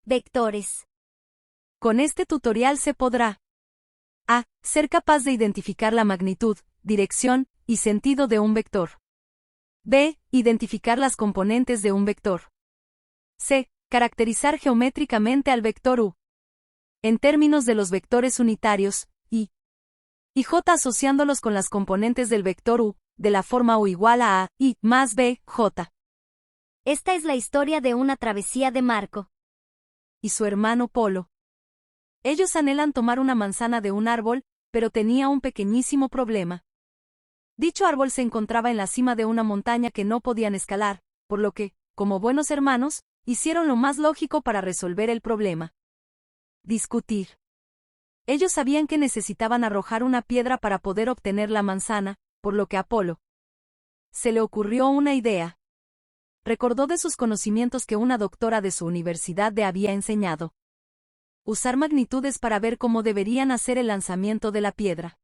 Vectores. Con este tutorial se podrá a. Ser capaz de identificar la magnitud, dirección y sentido de un vector. b. Identificar las componentes de un vector. c. Caracterizar geométricamente al vector u. En términos de los vectores unitarios, y j asociándolos con las componentes del vector u, de la forma u igual a i más b, j. Esta es la historia de una travesía de Marco y su hermano Polo. Ellos anhelan tomar una manzana de un árbol, pero tenía un pequeñísimo problema. Dicho árbol se encontraba en la cima de una montaña que no podían escalar, por lo que, como buenos hermanos, hicieron lo más lógico para resolver el problema. Discutir. Ellos sabían que necesitaban arrojar una piedra para poder obtener la manzana, por lo que a Polo se le ocurrió una idea. Recordó de sus conocimientos que una doctora de su universidad le había enseñado usar magnitudes para ver cómo deberían hacer el lanzamiento de la piedra.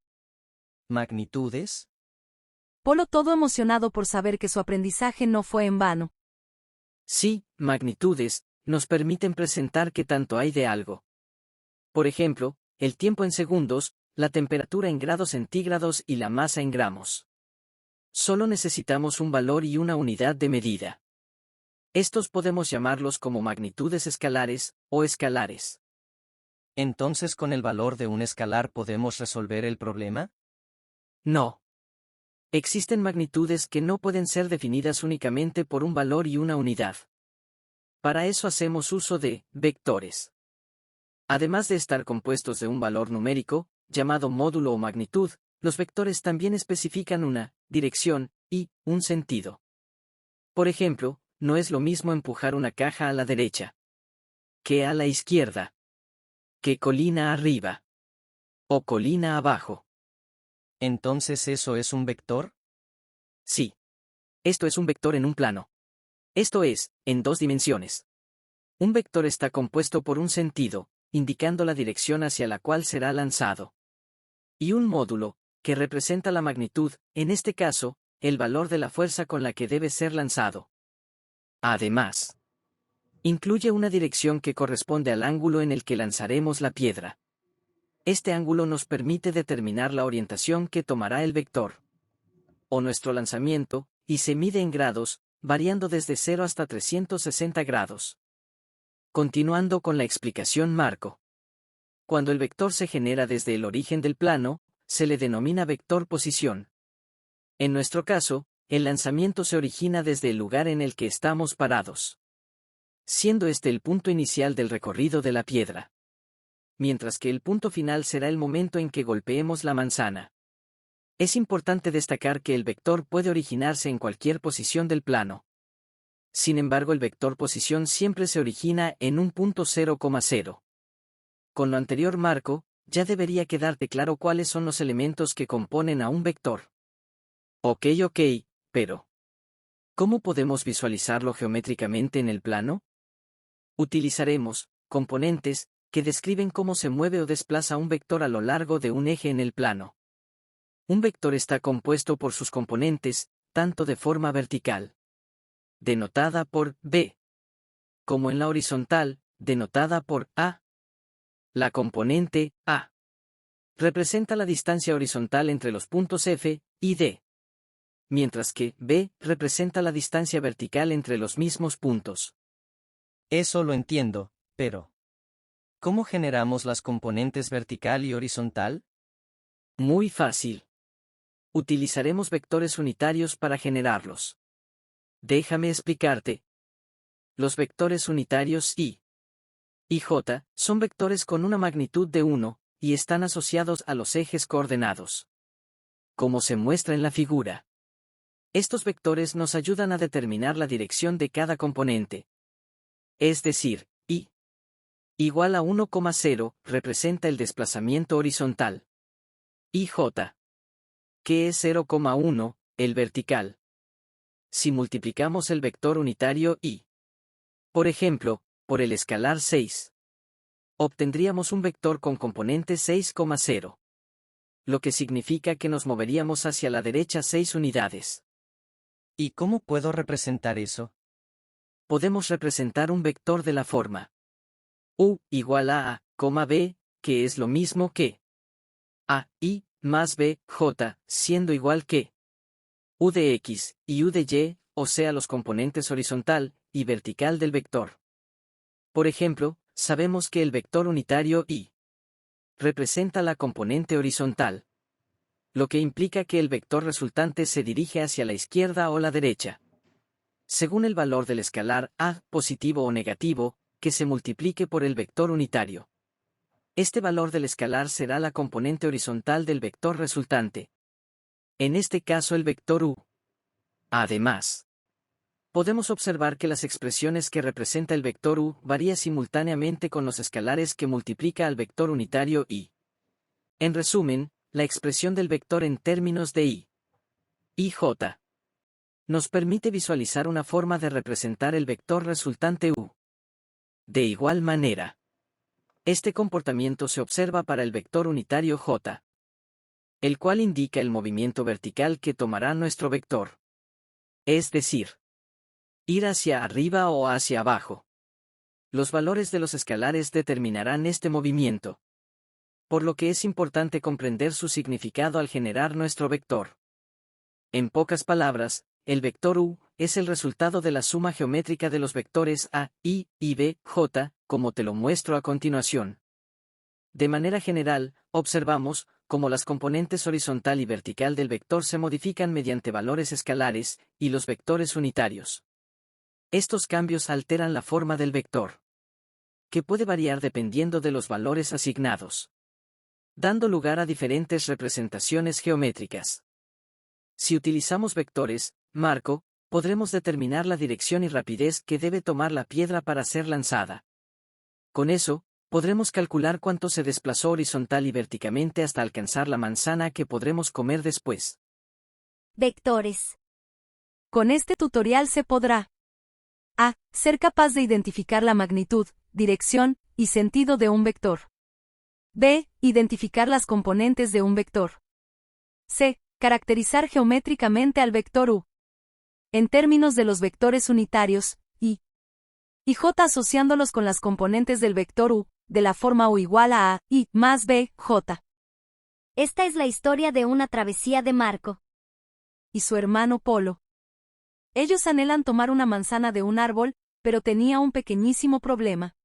¿Magnitudes? Polo todo emocionado por saber que su aprendizaje no fue en vano. Sí, magnitudes, nos permiten presentar qué tanto hay de algo. Por ejemplo, el tiempo en segundos, la temperatura en grados centígrados y la masa en gramos. Solo necesitamos un valor y una unidad de medida. Estos podemos llamarlos como magnitudes escalares, o escalares. ¿Entonces con el valor de un escalar podemos resolver el problema? No. Existen magnitudes que no pueden ser definidas únicamente por un valor y una unidad. Para eso hacemos uso de vectores. Además de estar compuestos de un valor numérico, llamado módulo o magnitud, los vectores también especifican una dirección y un sentido. Por ejemplo, no es lo mismo empujar una caja a la derecha que a la izquierda, que colina arriba o colina abajo. ¿Entonces eso es un vector? Sí. Esto es un vector en un plano. Esto es, en dos dimensiones. Un vector está compuesto por un sentido, indicando la dirección hacia la cual será lanzado. Y un módulo, que representa la magnitud, en este caso, el valor de la fuerza con la que debe ser lanzado. Además, incluye una dirección que corresponde al ángulo en el que lanzaremos la piedra. Este ángulo nos permite determinar la orientación que tomará el vector o nuestro lanzamiento, y se mide en grados, variando desde 0 hasta 360 grados. Continuando con la explicación Marco. Cuando el vector se genera desde el origen del plano, se le denomina vector posición. En nuestro caso, el lanzamiento se origina desde el lugar en el que estamos parados, siendo este el punto inicial del recorrido de la piedra. Mientras que el punto final será el momento en que golpeemos la manzana. Es importante destacar que el vector puede originarse en cualquier posición del plano. Sin embargo, el vector posición siempre se origina en un punto 0,0. Con lo anterior Marco, ya debería quedarte claro cuáles son los elementos que componen a un vector. Ok, pero ¿cómo podemos visualizarlo geométricamente en el plano? Utilizaremos componentes que describen cómo se mueve o desplaza un vector a lo largo de un eje en el plano. Un vector está compuesto por sus componentes, tanto de forma vertical, denotada por b, como en la horizontal, denotada por a. La componente a representa la distancia horizontal entre los puntos F y D, mientras que b representa la distancia vertical entre los mismos puntos. Eso lo entiendo, pero ¿cómo generamos las componentes vertical y horizontal? Muy fácil. Utilizaremos vectores unitarios para generarlos. Déjame explicarte. Los vectores unitarios y j son vectores con una magnitud de 1, y están asociados a los ejes coordenados, como se muestra en la figura. Estos vectores nos ayudan a determinar la dirección de cada componente. Es decir, i igual a 1,0 representa el desplazamiento horizontal. Y j, que es 0,1, el vertical. Si multiplicamos el vector unitario y, por ejemplo, por el escalar 6, obtendríamos un vector con componente 6,0. Lo que significa que nos moveríamos hacia la derecha 6 unidades. ¿Y cómo puedo representar eso? Podemos representar un vector de la forma U igual a B, que es lo mismo que A, I, más B, J, siendo igual que U de X y U de Y, o sea los componentes horizontal y vertical del vector. Por ejemplo, sabemos que el vector unitario Y representa la componente horizontal, lo que implica que el vector resultante se dirige hacia la izquierda o la derecha, según el valor del escalar A, positivo o negativo, que se multiplique por el vector unitario. Este valor del escalar será la componente horizontal del vector resultante, en este caso el vector U. Además, podemos observar que las expresiones que representa el vector U varían simultáneamente con los escalares que multiplica al vector unitario Y. En resumen, la expresión del vector en términos de y J nos permite visualizar una forma de representar el vector resultante U. De igual manera, este comportamiento se observa para el vector unitario J, el cual indica el movimiento vertical que tomará nuestro vector. Es decir, ir hacia arriba o hacia abajo. Los valores de los escalares determinarán este movimiento, por lo que es importante comprender su significado al generar nuestro vector. En pocas palabras, el vector U es el resultado de la suma geométrica de los vectores A, I y B, J, como te lo muestro a continuación. De manera general, observamos cómo las componentes horizontal y vertical del vector se modifican mediante valores escalares y los vectores unitarios. Estos cambios alteran la forma del vector, que puede variar dependiendo de los valores asignados, dando lugar a diferentes representaciones geométricas. Si utilizamos vectores, marco, podremos determinar la dirección y rapidez que debe tomar la piedra para ser lanzada. Con eso, podremos calcular cuánto se desplazó horizontal y verticalmente hasta alcanzar la manzana que podremos comer después. Vectores. Con este tutorial se podrá A. Ser capaz de identificar la magnitud, dirección y sentido de un vector. B. Identificar las componentes de un vector. C. Caracterizar geométricamente al vector U en términos de los vectores unitarios, I y J asociándolos con las componentes del vector U, de la forma U igual a I más B, J. Esta es la historia de una travesía de Marco y su hermano Polo. Ellos anhelan tomar una manzana de un árbol, pero tenía un pequeñísimo problema.